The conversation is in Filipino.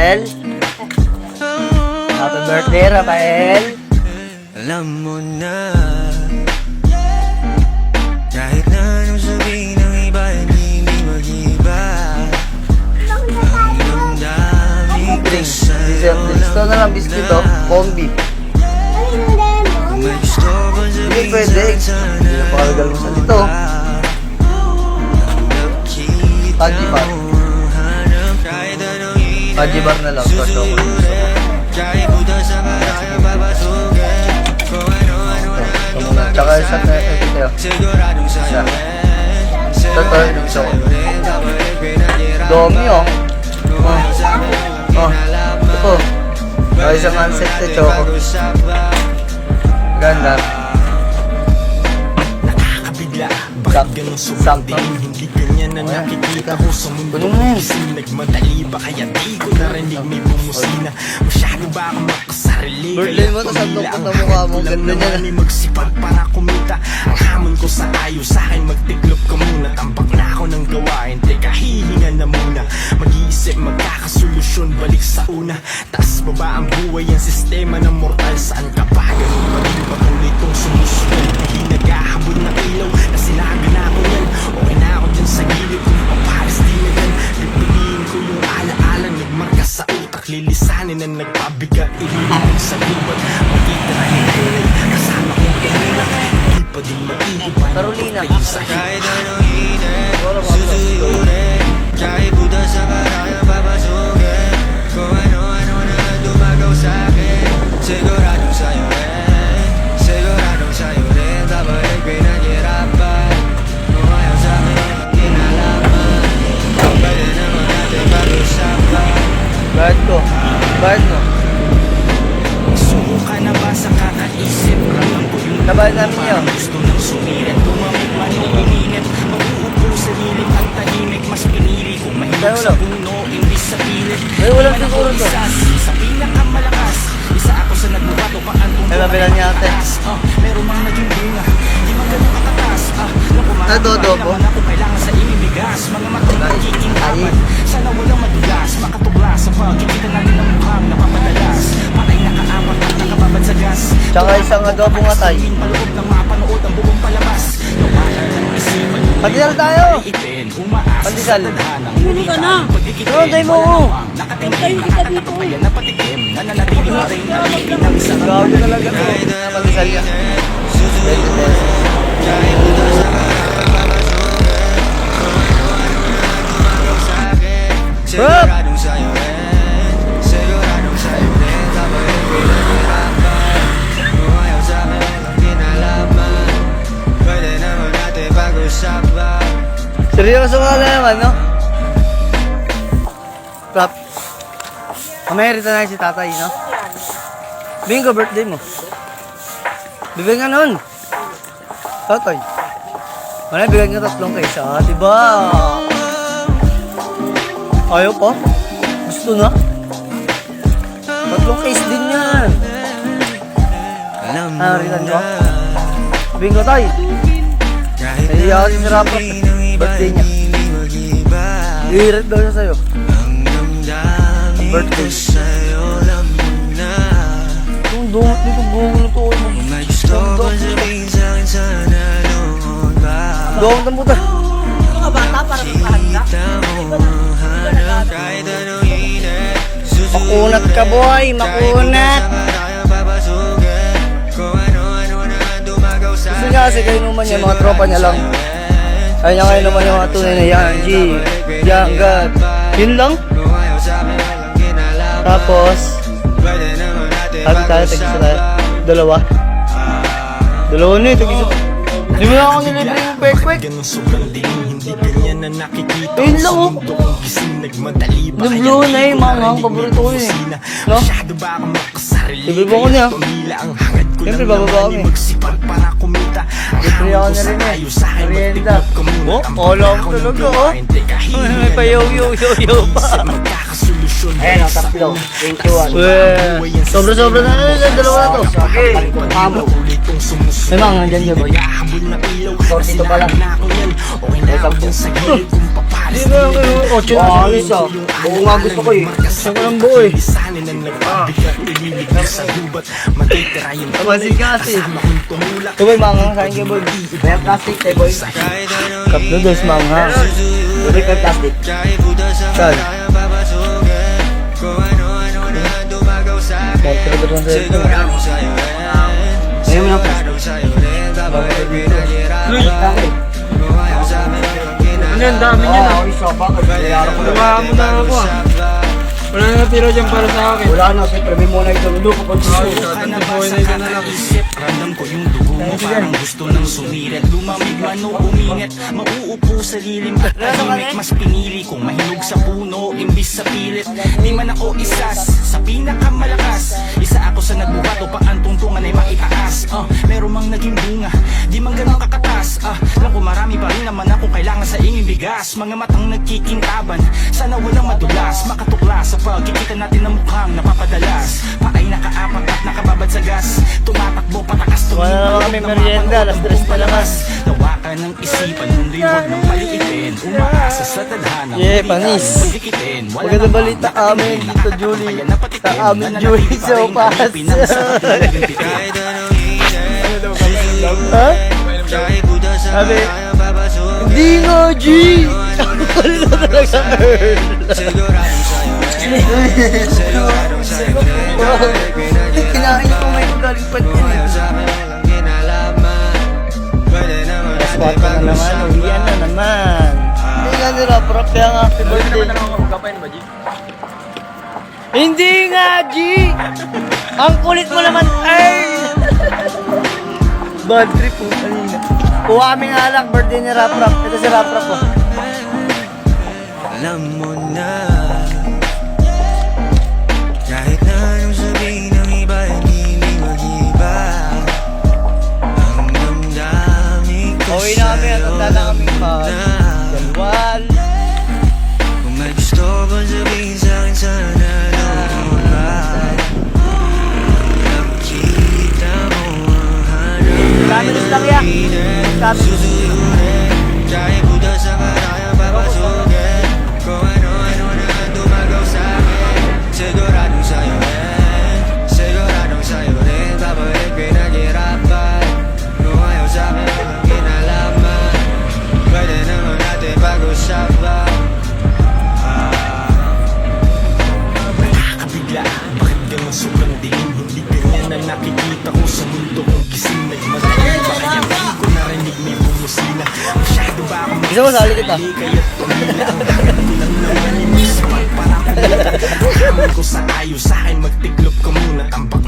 Rafael. Happy birthday, Rafael. Alam mo na, kahit na anong sabihin ng iba, hindi mag-iba. Ang dami ko sa'yo. Gusto na lang biscuit to, combi. May gusto ko Hindi sabihin pwede. Hindi na pakagal mo sa dito. Haji bar. Haji bar na lang. Kahit buta sa kaya papasukin. Kung ano-ano na dumagaw Tsaka isa na ito. siguradong sa'yo Ito to, yung gusto ko. Domi oh. Ito. Kaya isang handset na choco. Ganda. Nakakabigla, bakit ganun Sakto. hindi ganyan na nakikita ko sa mundo. Ganun na yun. Kasi nagmadali ba kaya di ko narinig may bumusina. Masyado ba akong makasarili? Birthday mo, tas ang lungkot na mukha mo. Ganda niya na. Magsipag para kumita. Ang hamon ko sa ayo sa akin magtiklop ka muna. Tambak na ako ng gawain, teka hihinga na muna. Mag-iisip magkakasolusyon, balik sa una. Taas baba ang buhay, ang sistema ng mortal. Saan ka pa? Ganun pa rin patuloy kong sumusunod. Hindi naghahabol ng ilaw na sinabi na ako yan. Okay na ako dyan sa gilid kung papalis di na yan. Pipiliin ko yung alaala nagmarka sa utak. Lilisanin na nagpabigat, ililipin sa libat. Magtitirahin na yun kasama kong kanina. Hindi pa din mag-iipan. Carolina. Kahit anong init, susuyurin. Kahit buta sa karaya papasukin. Kung ano-ano na dumagaw sa'kin. Siguradong sa'yo rin. Siguradong sa'yo rin. Babalik pinaghirapan. Kung ayaw sa'kin, kinalaman. Pwede naman natin pag-usapan. Bakit ko? Bakit mo? Suka na ba sa kakaisip? Ramang ko yung Nabayad namin yun. gusto ng sumirit. Tumamit man yung ininit. Mag-uupo sa lilit ang tahimik. Mas pinili kung mahilig sa puno, imbis sa pilit. Ay, walang siguro to. Sa pinakamalakas. Isa ako sa nagbubato pa antong Ay, mabilan niya ate. meron mang naging bunga. Di man ganun katatas. Adobo. Naman ako kailangan sa imibigas. Mga matang magiging apat. Sana walang madulas. Makatuglas sa pagkikita natin ng mukhang napapadalas. Patay nakaapat at nakababad sa gas. Tsaka isang adobo nga tayo. Paloob ng mapanood ang buong palabas. Nawalan ng isipan. Pandesal tayo. Itin, umaas. Pandesal. Bili ka na. Oo, tayo mo ko. Nakatingin, nakakatapayan na patikim. Nananatili pa rin. Nalitin ang sarap. Grabe talaga to. Napalisal niya. 20 pesos. Siguradong sa'yo rin. Siguradong sa'yo rin. Tapos pinaghirapan. Kung ayaw sa'kin ang kinalaman. Pwede naman natin pag-usapan. Seryoso nga na naman, no? Prop. Amerita na si tatay, no? Bingo, birthday mo. Bibigyan ka nun. Tatay. Wala, bigyan ka 3 kaysa, diba? Ayaw pa? Gusto na? 3 case din yan. Alam mo Ritan ko. na. Bingo tayo. Kahit Nahiya kasi si Rafa. Birthday niya. I-read daw siya sa'yo. Ang damdamin ko Birthday. sa'yo, alam mo na. Yung dungot dito, buong na to. Kung may gusto ko sabihin sa'kin, sana noon ba? Dungot ang puta. Mga bata para magpahanda. Kita mo hanap kahit anong init. Makunat ka, boy. Makunat. Kung ano-ano na dumagaw Gusto sa'kin. niya kasi kayo naman yung mga tropa niya lang. Ayaw niya kayo naman yung mga tunay na yan. G, Jangat. Yun lang. Kung ayaw sa'kin, walang kinalaman. Tapos, Pwede naman natin sabi tayo, tag-isa tayo. Dalawa. Dalawa na eh, tag-isa. Di mo na ako nilibre yung kwek-kwek. Ganun sobrang dilim, hindi ganyan na nakikita. Ayun lang, oh. Sa mundo kong gising, nagmadali ba Yung kaya blue di na eh, ko manghang, narinig paborito ko yung yun eh. kusina? No? Masyado ba akong makasarili? Libre ba ko niya? Pamila ang hangad ko Siyempre, lang bababa naman kami. magsipag para kumita. Ang Libre hamon ako ko na sa rin eh. ayo sa akin, Merienda. magtiklop ka muna. Oh, Tambak alam na ako ng talaga, oh. gawain, teka, Ay, hihinga may na payaw-yaw-yaw pa. Isip magkakasolusyon. Ayan, ang tatlo. 21. Sobra-sobra na lang, dalawa na to. Okay. Amo. ng sumusunod. May mga dyan, boy. Naghahabol na ilaw. Dito pala. Sinabi na ako yan. Okay na ako dyan sa gilid kung papalis. Di ba yung kayo? 8 na alis ah. Oo nga gusto ko eh. Gusto ko ng buo eh. Lisanin ang nagpabigat. Ililigay sa gubat. Matitira yung Tawasin ka kasi. kasama kong tumulak. Ito boy, manghang sa akin kay boy. May plastic tayo boy. Cup noodles, manghang. Boy, may plastic. Saan? Portrait lang sa'yo ito. Ngayon mo na plastic. Ano yan, dami niya na. Oo, isa. Bakit? Bayaran ko na. Gawa mo na ako ah. Wala na natira dyan para sa akin. Wala na, siyempre may muna ito. Luko pag gusto. Ramdam ko yung dugo mo parang gusto nang sumirit. Lumamig man o uminit, mauupo sa lilim at tahimik. Mas pinili kong mahinog sa puno imbis sa pilit. Di man ako isas sa pinakamalakas. Isa ako sa nagbuhat upang ang tungtungan ay maitaas. Meron mang naging bunga, di man ganun kakatas. Alam ko marami pa rin naman ako kailangan sa ingin bigas. Mga matang nagkikintaban, sana walang madulas. Makatuklas sa pagkikita natin ng mukhang napapadalas. Paay nakaapak at nakababad sa gas. Tumatakbo patakas Wala na naman kami merienda, alas 3 na naman. Tawakan ng isipan, hindi huwag nang maliitin. Umaasa sa tadhana, Yeah, panis. Magandang balita amin dito, Julie. Sa amin, Julie, so fast. Ha? Sabi, hindi nga, G! Ano na talaga sa girl? Kinain ko may galing pa din. Spot ka na naman, uwian na naman. Hindi nga nila, prop kaya nga happy birthday. Hindi nga, G! Ang kulit mo naman, ay! Bad trip po, kanina. Kuha kaming alak, birthday ni Rap Rap. Ito si Rap Rap po. Alam mo na, kahit na anong sabihin ng iba, hindi mag-iba. Ang damdamin ko Uwi na kami at handa na kaming mag-galwal. Kung may gusto bang sabihin sa'kin, sana noon ba? Nakikita mo ang hanap. Kamilos lang yan. Kamilos. Kahit buda sa karaya papasukin. Kung ano-ano na dumagaw sa'kin. Siguradong sa'yo rin. Siguradong sa'yo rin. Babalik pinaghirapan. Kung ayaw sa'kin ang kinalaman, pwede naman natin pag-usapan. Nakakabigla, bakit ganun sobrang dilim? Hindi ganyan ang nakikita ko sa mundo kong gising. Nagmatagal ba kaya di ko narinig may bumusina? Masyado ba akong Gusto mo sali kita? kaya't tumila ang dagat ko lang naman inisip. Parang kumila, hamon ko sa ayos, sa akin magtiklop ka muna. Tambak